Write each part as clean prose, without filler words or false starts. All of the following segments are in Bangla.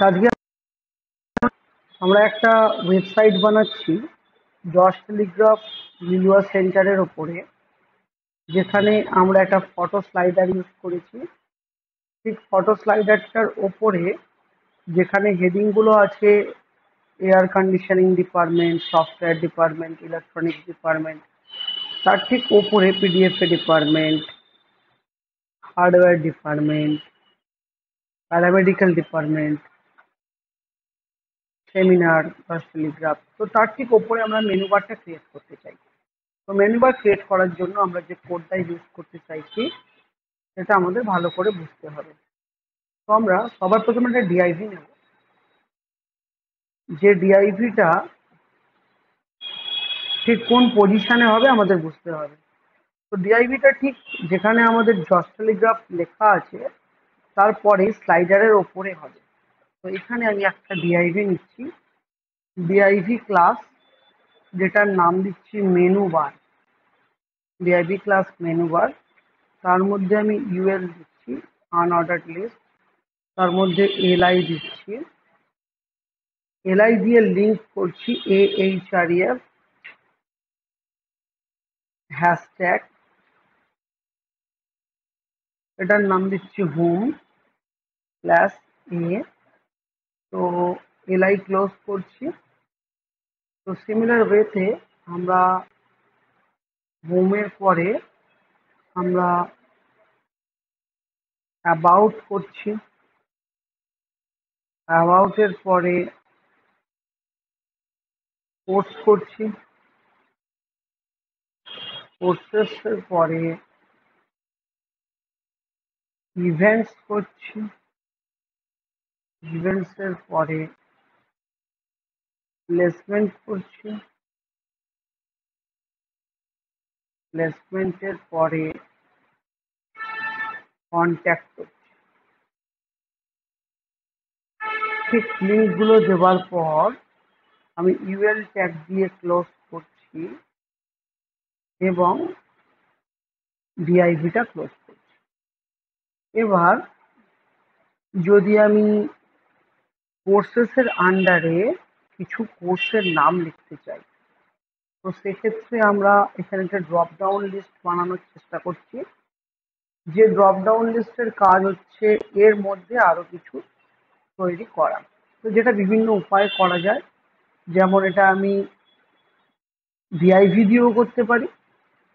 আজকে আমরা একটা ওয়েবসাইট বানাচ্ছি জশ টেলিগ্রাফ লিলুয়া সেন্টারের ওপরে, যেখানে আমরা একটা ফটো স্লাইডার ইউজ করেছি। ঠিক ফটো স্লাইডারটার ওপরে যেখানে হেডিংগুলো আছে air conditioning department, software department, electronics department, তার ঠিক ওপরে PDFA department, hardware department, paramedical department, seminar, জশ টেলিগ্রাফ, তো তার ঠিক ওপরে আমরা মেনু বারটা ক্রিয়েট করতে চাই। তো মেনু বার ক্রিয়েট করার জন্য আমরা যে কোডটা ইউজ করতে চাইছি সেটা আমাদের ভালো করে বুঝতে হবে। তো আমরা সবার প্রথমে একটা ডিআইভি নেব, যে ডিআইভিটা ঠিক কোন পজিশনে হবে আমাদের বুঝতে হবে। তো ডিআইভিটা ঠিক যেখানে আমাদের জশ টেলিগ্রাফ লেখা আছে তারপরে স্লাইডারের ওপরে হবে। তো এখানে আমি একটা ডিআইভি নিচ্ছি, ডিআইভি ক্লাস, যেটার নাম দিচ্ছি menu bar, DIV class menu bar. তার মধ্যে আমি ইউএল দিচ্ছি, আনঅর্ডার্ড লিস্ট। তার মধ্যে এলআই দিচ্ছি, এলআই দিয়ে লিঙ্ক করছি AHREF হ্যাশট্যাগ, এটার নাম দিচ্ছি হোম প্লাস এ। তো এলআই ক্লোজ করছি। তো সিমিলার ওয়েতে আমরা হোমের পরে আমরা অ্যাবাউট করছি, অ্যাবাউটের পরে পোস্ট করছি, পোস্টের পরে ইভেন্টস করছি, ইভেন্টসের পরে প্লেসমেন্ট করছি, প্লেসমেন্টের পরে কন্ট্যাক্ট করছি। ঠিক লিঙ্কগুলো দেওয়ার পর আমি ইউএল ট্যাগ দিয়ে ক্লোজ করছি এবং ডিআইভিটা ক্লোজ করছি। এবার যদি আমি কোর্সেসের আন্ডারে কিছু কোর্সের নাম লিখতে চাই, তো সেক্ষেত্রে আমরা এখানে একটা ড্রপ ডাউন লিস্ট বানানোর চেষ্টা করছি। যে ড্রপ ডাউন লিস্টের কাজ হচ্ছে এর মধ্যে আরো কিছু তৈরি করা, তো যেটা বিভিন্ন উপায়ে করা যায়। যেমন এটা আমি ডিআইভি দিয়েও করতে পারি,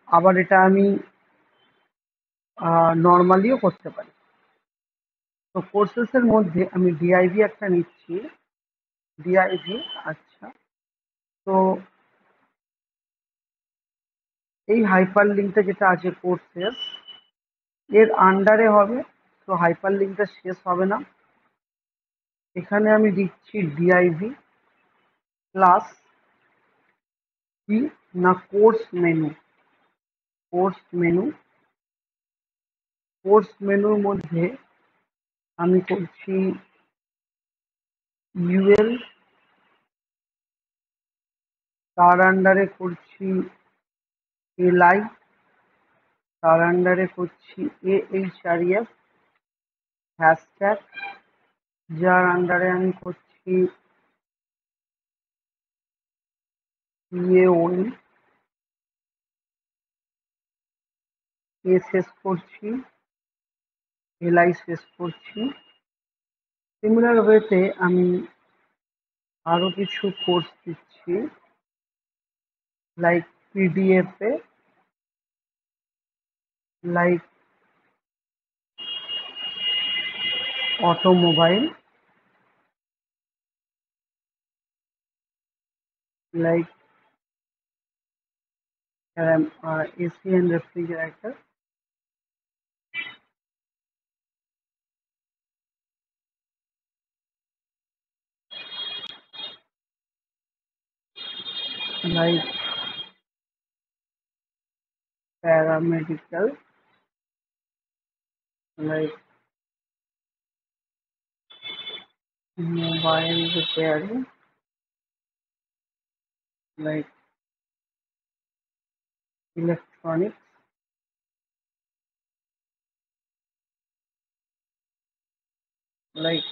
আবার এটা আমি নর্মালিও করতে পারি। তো কোর্সেসের মধ্যে আমি ডিআইভি একটা নিচ্ছি, ডিআইভি। আচ্ছা, তো এই হাইপার লিঙ্কটা যেটা আছে কোর্সেস, এর আন্ডারে হবে, তো হাইপার লিঙ্কটা শেষ হবে না। এখানে আমি দিচ্ছি ডিআইভি প্লাস কি না course menu, course menu, course মেনুর মধ্যে আমি করছি ইউএল, তার আন্ডারে করছি এলআই, তার আন্ডারে করছি AHREF হ্যাশট্যাগ, যার আন্ডারে আমি করছি EAON, এ শেষ করছি, এলআই শেষ করছি। সিমিলার ওয়েতে আমি আরো কিছু কোর্স দিচ্ছি, like PDFA, like automobile, like AC and refrigerator, like paramedical, like mobile repairing, like electronics, like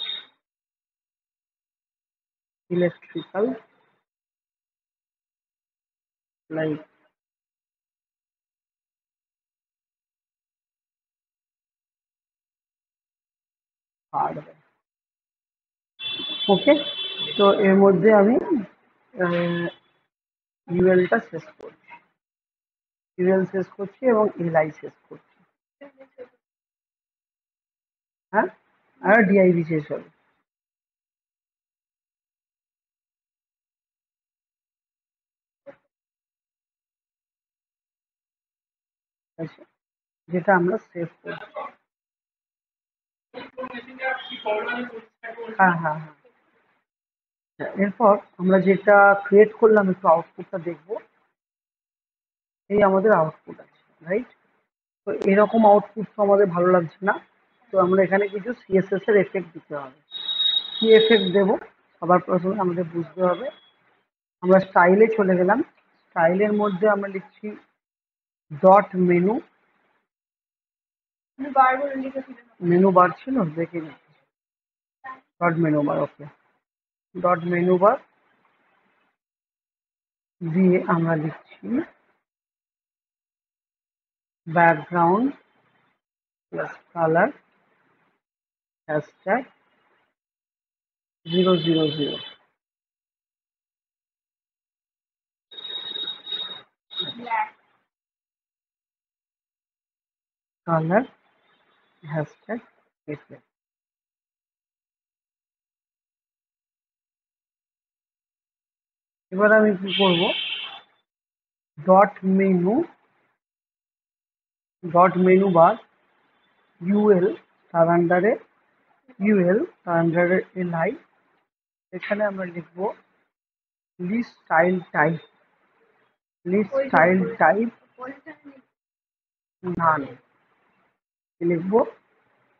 electrical, like hardware. ওকে, তো এর মধ্যে আমি ইউএলটা শেষ করছি, ইউএল শেষ করছি এবং এলআই শেষ করছি। হ্যাঁ, আর ডিআইবি শেষ হবে। আচ্ছা, যেটা আমরা সেভ করছি। হ্যাঁ হ্যাঁ হ্যাঁ। এরপর আমরা যেটা ক্রিয়েট করলাম একটু আউটপুটটা দেখবো। এই আমাদের আউটপুট আছে, রাইট? তো এরকম আউটপুট তো আমাদের ভালো লাগছে না, তো আমরা এখানে কিছু সিএসএস এর এফেক্ট দিতে হবে। কি এফেক্ট দেবো সবার প্রথমে আমাদের বুঝতে হবে। আমরা স্টাইলে চলে গেলাম, স্টাইলের মধ্যে আমরা লিখছি ডট মেনু, মেনু বার ছিল দেখে নিই, dot menu bar, okay. Dot menu bar দিয়ে আমরা লিখছি background plus colour hashtag 000, colour hashtag effect. এবার আমি কি করব, dot menu, dot menu bar UL, তার আন্ডারে ইউএল, তার আন্ডারে এলআই, এখানে আমরা লিখব list style type, list style type none, লিখবো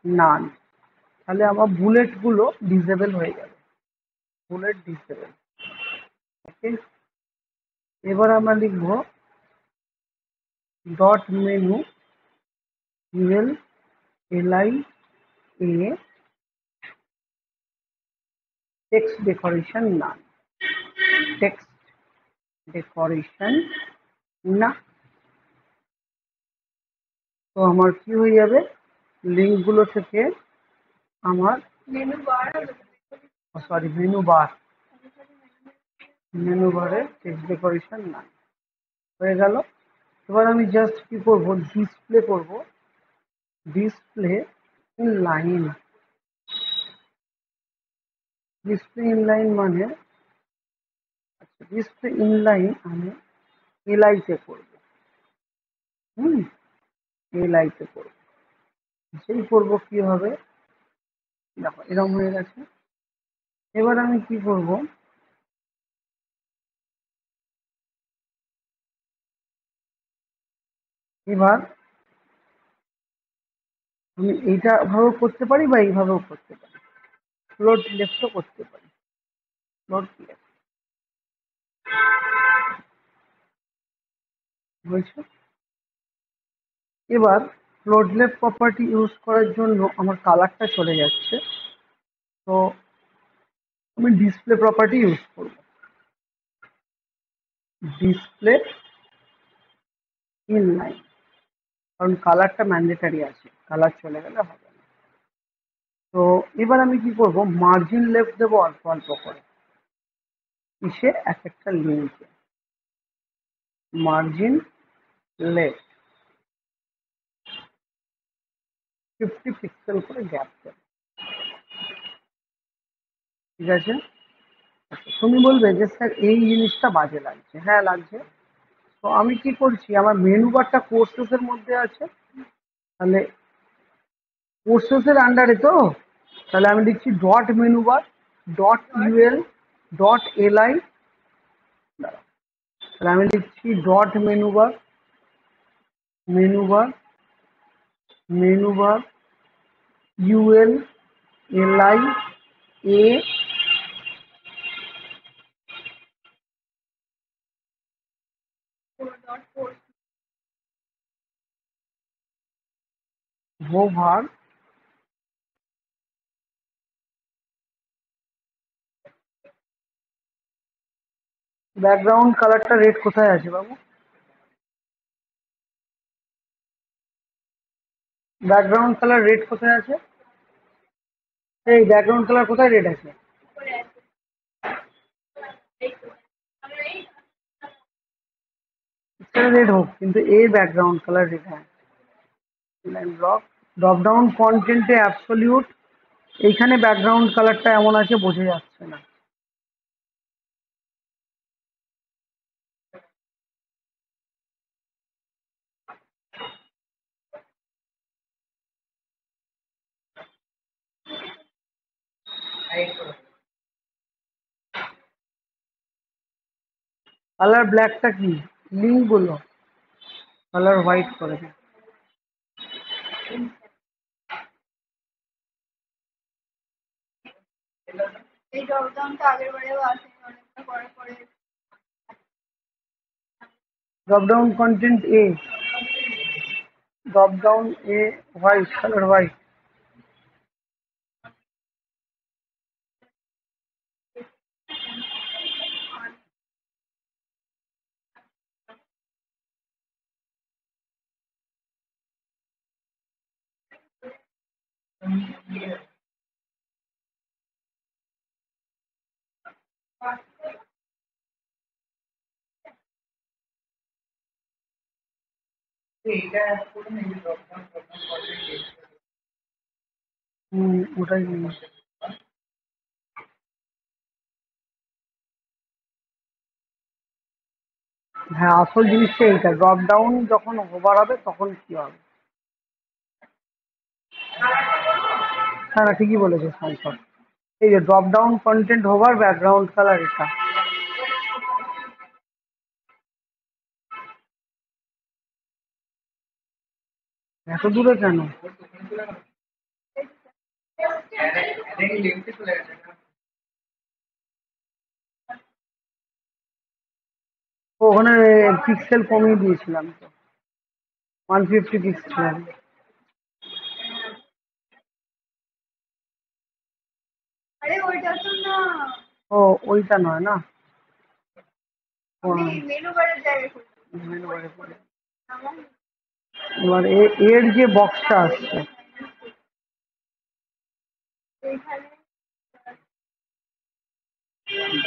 নান। তাহলে আমার বুলেট গুলো ডিসেবল হয়ে যাবে, বুলেট ডিসেবল। ওকে, এবার আমরা লিখবো dot menu UL LI a text decoration none, text decoration না। তো আমার কি হয়ে যাবে, লিঙ্ক গুলো থেকে আমার সরি মেনু বার, মেনু বারে টেক্সট ডেকোরেশন না হয়ে গেল। এবার আমি জাস্ট কি করব, ডিসপ্লে করব, display in line, display in line মানে, আচ্ছা ডিসপ্লে ইন লাইন আমি এলআই তে করব, হুম, এলআই তে করব। সেই করব কি হবে, দেখো এরকম হয়ে গেছে। এবার আমি কি করব, এবার আমি এইটা ভাবেও করতে পারি বা এইভাবেও করতে পারি, ফ্লোট লেফটও করতে পারি, ফ্লোট লেফট হয়েছে। এবার ফ্লোট লেফট প্রপার্টি ইউজ করার জন্য আমার কালারটা চলে যাচ্ছে, তো আমি ডিসপ্লে প্রপার্টি ইউজ করব, ডিসপ্লে ইন লাইন, কারণ কালারটা ম্যান্ডেটারি আছে, কালার চলে গেলে হবে না। তো এবার আমি কি করব, মার্জিন লেফট দেবো অল্প অল্প করে, কিসে, এক একটা লিঙ্কে মার্জিন লেফট 50 পিক্সেল করে গ্যাপ দেবো, ঠিক আছে? আচ্ছা, তুমি বলবে যে স্যার এই জিনিসটা বাজে লাগছে, হ্যাঁ লাগছে। তো আমি কি করছি, আমার মেনু বারটা কোর্সেস এর মধ্যে আছে, তাহলে কোর্সেস এর আন্ডারে, তো তাহলে আমি লিখছি dot menu bar dot UL dot LI, তাহলে আমি লিখছি dot menu bar, menu bar, menu bar UL LI a hover background কালারটা রেড কোথায় আছে বাবু? ব্যাকগ্রাউন্ড কালার রেড কোথায় আছে? এই ব্যাকগ্রাউন্ড কালার কোথায় রেড আছে? সেটা রেড হোক, কিন্তু এর ব্যাকগ্রাউন্ড কালার রেড। হ্যাঁ, লাইন ব্লক, ড্রপ ডাউন কন্টেন্টে অ্যাবসলিউট, এইখানে ব্যাকগ্রাউন্ড কালারটা এমন আছে বোঝা যাচ্ছে না। কালার ব্ল্যাকটা কি? লিঙ্ক গুলো কালার হোয়াইট করে দেয়। এই ড্রপডাউনটা আগের বারেও আসেনি, অনেকটা পরে পরে। Drop down content A, drop down a white, colour white. ওটাই নিয়ে। হ্যাঁ, আসল জিনিসটা এইটা, ড্রপ ডাউন যখন ওভার হবে তখন কি হবে। হ্যাঁ, না ঠিকই বলেছে সংসদ। এই যে drop down content hover background colour এটা। এত দূরে কেন? ওখানে পিক্সেল কমিয়ে দিয়েছিলাম তো, 150 পিক্সেল। আরে ওইটা তো না, ও, ওইটা নয় না। আমি মেনু বারের জায়গায় করছি। মেনু বারে পড়ে। আমার এবার এর যে বক্সটা আসছে, এইখানে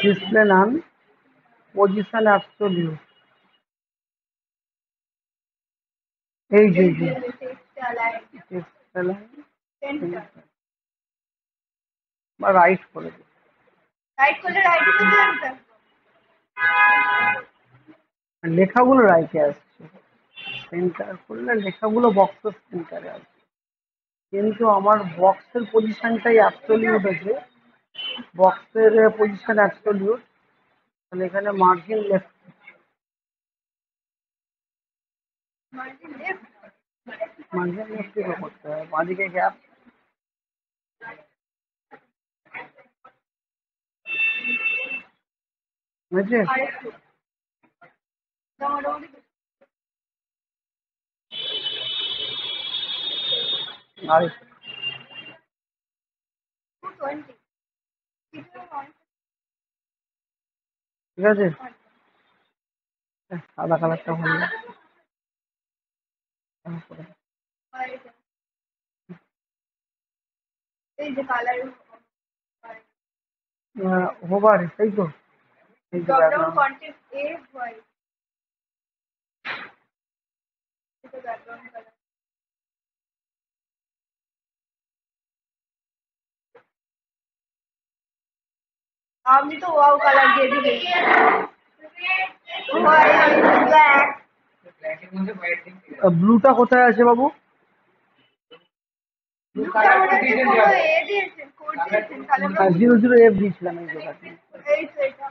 ডিসপ্লে নান, পজিশন অ্যাবসলিউট, এই যে এই যে যে text align display line centre, বা রাইট করে দিই। রাইট করলে রাইটে তো যাবে। আর লেখাগুলো রাইটে আসছে, সেন্টার করলে লেখাগুলো বক্সের সেন্টারে আসছে, কিন্তু আমার বক্সের পজিশনটাই অ্যাবসলিউট আছে। বক্সের পজিশন অ্যাবসলিউট, তাহলে এখানে margin left, margin left. Margin left থেকে করতে হবে, বাঁদিকে গ্যাপ। বুঝেছে? আরেকটু মোটামুটি আর 220। ঠিক আছে, সাদা কালারটা ভালো লাগে। তারপরে এই যে কালার হোভার, তাই তো, এই যে dropdown background. Content a white, এটা ব্যাকগ্রাউন্ড কালার। আমি তো ওয়াও কালার দিয়ে দিয়েছি, হোয়াইট ব্ল্যাক। ব্লুটা কোথায় আছে বাবু? ব্লুটা মনে হচ্ছে পুরো এ দিয়েছেন, কোড দিয়েছেন, কালার ব্লক। 00F দিয়েছিলাম এই জায়গাতে। এই তো এটা,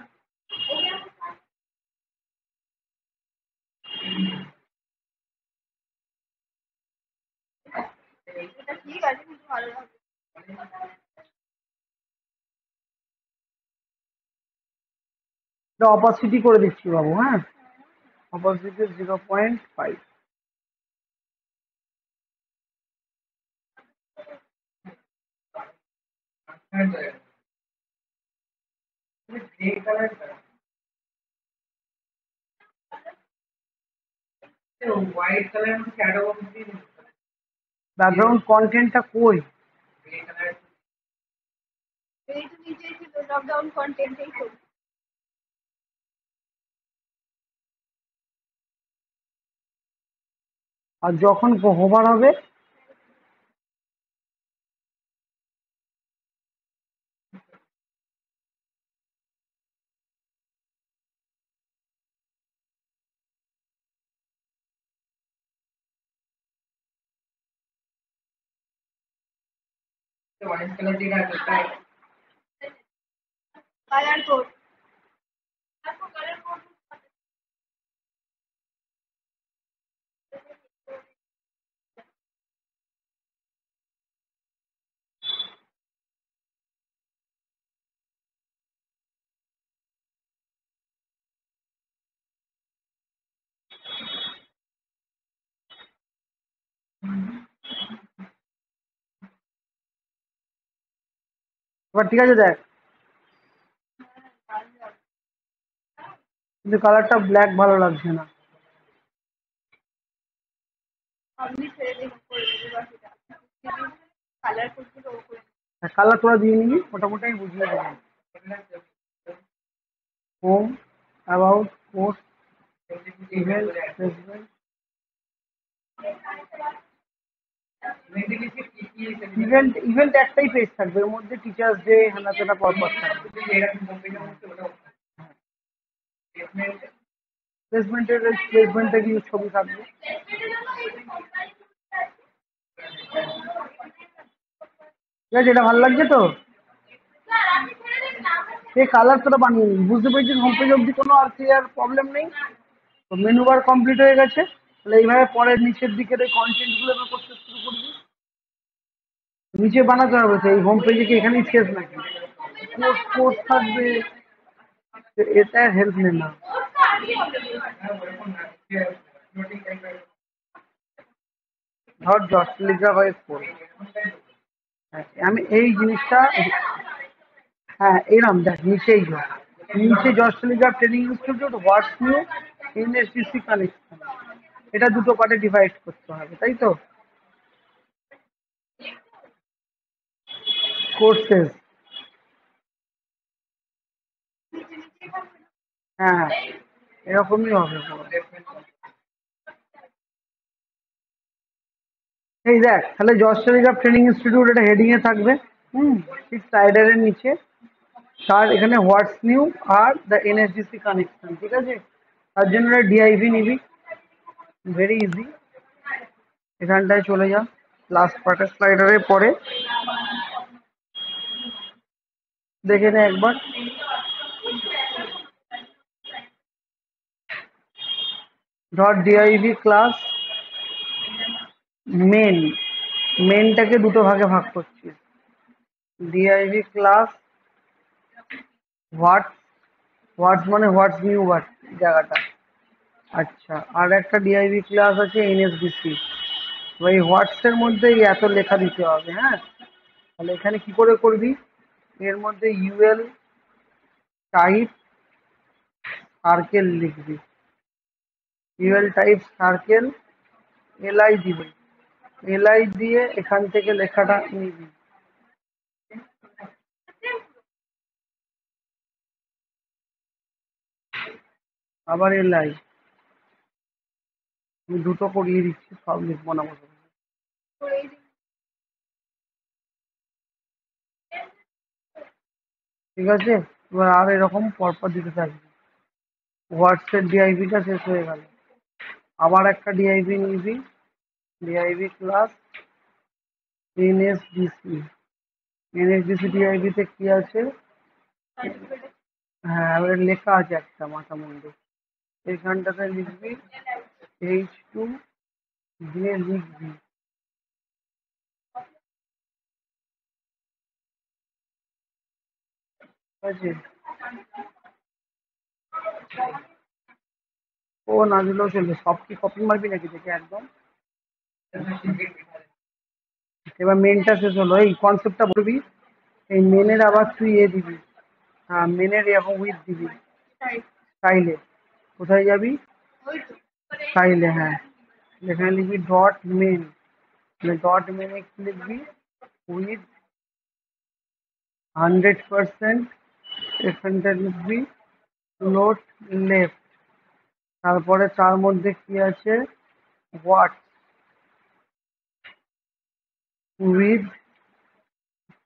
এটা ঠিক আছে কিন্তু ভালো লাগবে। এটা অপাসিটি করে দিচ্ছি বাবু, হ্যাঁ, অপাসিটি 0.5। ব্যাকগ্রাউন্ড কন্টেন্টটা কই? এই তো নিচেই ছিল ড্রপ ডাউন কন্টেন্ট, এই তো। আর যখন হোভার হবে কালার কোড, কালার কোড। এবার ঠিক আছে দেখ, কিন্তু কালারটা ব্ল্যাক ভালো লাগছে না। আপনি ছেড়ে দিন, করে দেবে বাকিটা। কালার কোডগুলো ও করে কালার তোরা দিয়ে নিবি, মোটামুটি আমি বুঝিয়ে দেবো। Home, about, post, event, Facebook. Event event একটাই পেজ থাকবে, এর মধ্যে টিচার্স ডে হেনা তেনা পরপর থাকবে। প্লেসমেন্টে কিছু ছবি থাকবে। ঠিক আছে, এটা ভালো লাগছে তো? এই কালার তোরা বানিয়ে নিবি, বুঝতে পেরেছিস? হোম পেজ অব্দি কোনো আর ক্লিয়ার প্রবলেম নেই তো। মেনু বার কমপ্লিট হয়ে গেছে, তাহলে এইভাবে পরের নিচের দিকের এই কন্টেন্টগুলো এবার করতে শুরু করবি। নিচে বানাতে হবে তো, এই হোম পেজে কি এখানেই শেষ নাকি? কোর্স কোর্স থাকবে, এটা হেল্প নে না। ধর 10 টেলিগ্রাফ হয়ে পড়ে। হ্যাঁ, আমি এই জিনিসটা, হ্যাঁ এরম দেখ নিচেই যা, নিচে 10 Telegraph training institute what's new NSDC connection, এটা দুটো পার্টে ডিভাইড করতে হবে, তাই তো? কোর্সেস, হ্যাঁ হ্যাঁ, এরকমই হবে পুরো। এই দেখ, তাহলে জজ টেলিগ্রাফ ট্রেনিং ইনস্টিটিউট এটা হেডিং এ থাকবে। ঠিক সাইডারের নিচে তার এখানে what's new are the NSDC connection, ঠিক আছে? তার জন্য ডিআইভি নিবি, ভেরি ইজি। এখানটায় চলে যা, লাস্ট পার্টের স্লাইডারের পরে দেখে নে একবার। ধর ডিআইভি ক্লাস মেন, মেনটাকে দুটো ভাগে ভাগ করছি। ডিআইভি ক্লাস হোয়াটস, হোয়াটস মানে হোয়াটস নিউ হোয়াট জায়গাটা। আচ্ছা, আর একটা ডিআইভি ক্লাস আছে এনএসডিসি। ওই হোয়াটস এর মধ্যে এই এত লেখা দিতে হবে, হ্যাঁ? তাহলে এখানে কি করে করবি? এর মধ্যে ইউএল টাইপ সার্কেল লিখবি, ইউএল টাইপ সার্কেল, এলআই দিবি, এলআই দিয়ে এখান থেকে লেখাটা নিবি। আবার এলআই, আমি দুটো করিয়ে দিচ্ছি, সব লিখবো না বসে বসে। করে দিন। ঠিক আছে, এবার আর এরকম পরপর দিতে থাকবি। হোয়াটসঅ্যাপ ডিআইভিটা শেষ হয়ে গেল, আবার একটা ডিআইভি নিবি, ডিআইভি ক্লাস এনএসডিসি। এনএসডিসি ডিআইভিতে কি আছে? হ্যাঁ, এবার লেখা আছে একটা মাথা মুন্ডু, এইখানটাতে লিখবি H2 দিয়ে লিখবি, ঠিক আছে? ও না দিলেও চলবে, সব কি কপি মারবি নাকি দেখে একদম? এবার মেনটা শেষ হলো, এই কনসেপ্টটা বলবি। এই মেনের আবার তুই এ দিবি, হ্যাঁ মেনের এরকম উইথ দিবি স্টাইলে। কোথায় যাবি? ওই তো স্টাইলে, হ্যাঁ। এখানে লিখবি ডট মেন, ডট মেনে কি লিখবি, উইথ 100%, এখানটা লিখবি লোড লেফট, তারপরে তার মধ্যে কি আছে, হোয়াট উইথ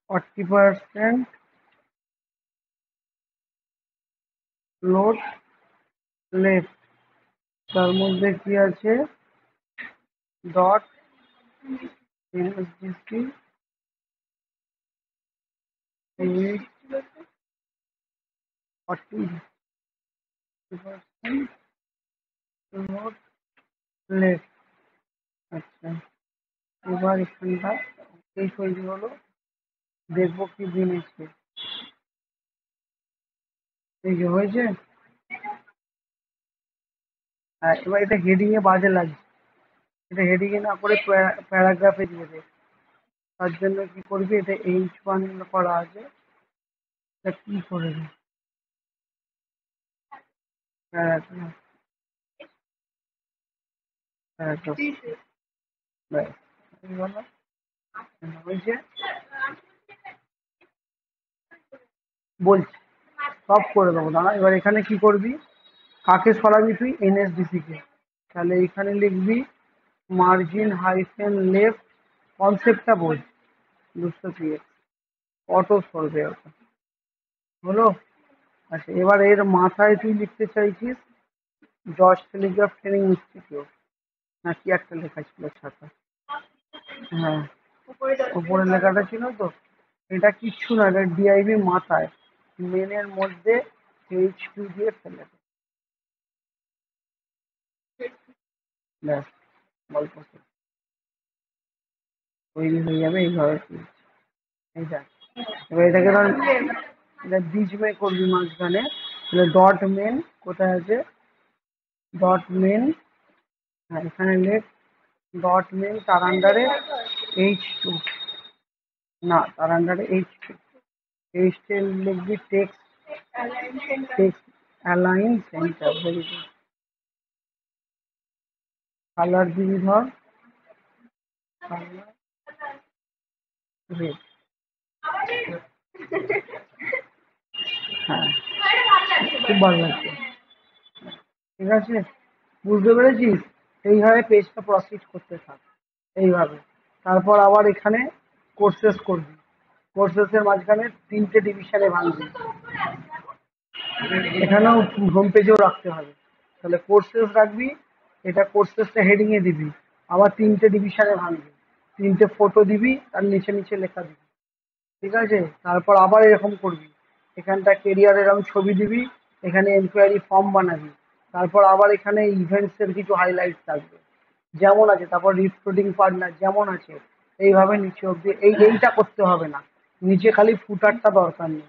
40% লোড লেফট, তার মধ্যে কি আছে, dot NSDC with 40% load left. আচ্ছা, এবার এখানটা এই তৈরি হলো, দেখবো কি জিনিসকে, এই যে হয়েছে। এবার এটা হেডিং এ বাজে লাগছে, এটা হেডিং এ না করে প্যারাগ্রাফে দিয়ে দে। তার জন্য কি করবি, এটা H1 করা আছে, এটা কি করে দে, প্যারাগ্রাফ, প্যারাগ্রাফ, ব্যাস এই হলো, হয়েছে। বলছি সব করে দেবো, দাঁড়া। এবার এখানে কি করবি, কাকে সরাবি তুই, এনএসডিসি কে, তাহলে এখানে লিখবি মার্জিন হাইফেন লেফট, কনসেপ্টটা বল, 203 অটো সরবে ওটা, হলো। আচ্ছা, এবার এর মাথায় তুই লিখতে চাইছিস জর্জ টেলিগ্রাফ ট্রেনিং ইনস্টিটিউট, না কি একটা লেখা ছিল ছাতা, হ্যাঁ উপরে উপরের লেখাটা ছিল তো, এটা কিচ্ছু না, এটা ডিআইবি মাথায় মেনের মধ্যে H2 দিয়ে ফেলে দে। ব্যাস, গল্প শেষ। তৈরি হয়ে যাবে এইভাবে তুই, এই দেখ। এবার এটাকে ধর, এটা বীজ মে করবি মাঝখানে, তাহলে ডট মেন কোথায় আছে, ডট মেন, হ্যাঁ এখানে লেখ ডট মেন, তার আন্ডারে H2, না তার আন্ডারে H2, H10 লিখবি text, text align centre, very good. Colour দিবি ধর, কালার রেড, হ্যাঁ খুব ভালো লাগছে, ঠিক আছে, বুঝতে পেরেছিস। এইভাবে পেজটা প্রসিড করতে থাক, এইভাবে। তারপর আবার এখানে কোর্সেস করবি, কোর্সেসের মাঝখানে 3টে ডিভিশনে ভাঙবি, এখানেও হোম পেজেও রাখতে হবে, তাহলে কোর্সেস রাখবি, এটা কোর্সেসটা হেডিং এ দিবি, আবার 3টে ডিভিশনে ভাঙবি, 3টে ফটো দিবি, তার নিচে নিচে লেখা দিবি, ঠিক আছে। তারপর আবার এরকম করবি, এখানটা কেরিয়ার এরকম ছবি দিবি, এখানে এনকোয়ারি ফর্ম বানাবি, তারপর আবার এখানে ইভেন্টস এর কিছু হাইলাইট থাকবে যেমন আছে, তারপর রিক্রুটিং পার্টনার যেমন আছে, এইভাবে নিচে অব্দি, এইটা করতে হবে না, নিচে খালি ফুটারটা দরকার নেই,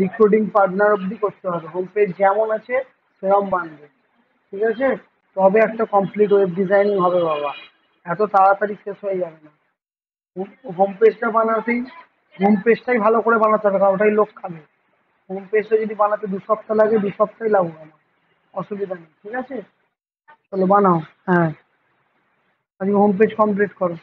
রিক্রুটিং পার্টনার অব্দি করতে হবে, হোম পেজ যেমন আছে সেরকম বানবে, ঠিক আছে। তবে একটা কমপ্লিট ওয়েব ডিজাইনিং হবে বাবা, এত তাড়াতাড়ি শেষ হয়ে যাবে না। হোম পেজটা বানাতেই, হোম পেজটাই ভালো করে বানাতে হবে, কারণ ওটাই লোক খাবে। হোম পেজটা যদি বানাতে 2 সপ্তাহ লাগে, 2 সপ্তাহই লাগবে আমার, অসুবিধা নেই, ঠিক আছে। তাহলে বানাও, হ্যাঁ আজকে হোম পেজ কমপ্লিট করো।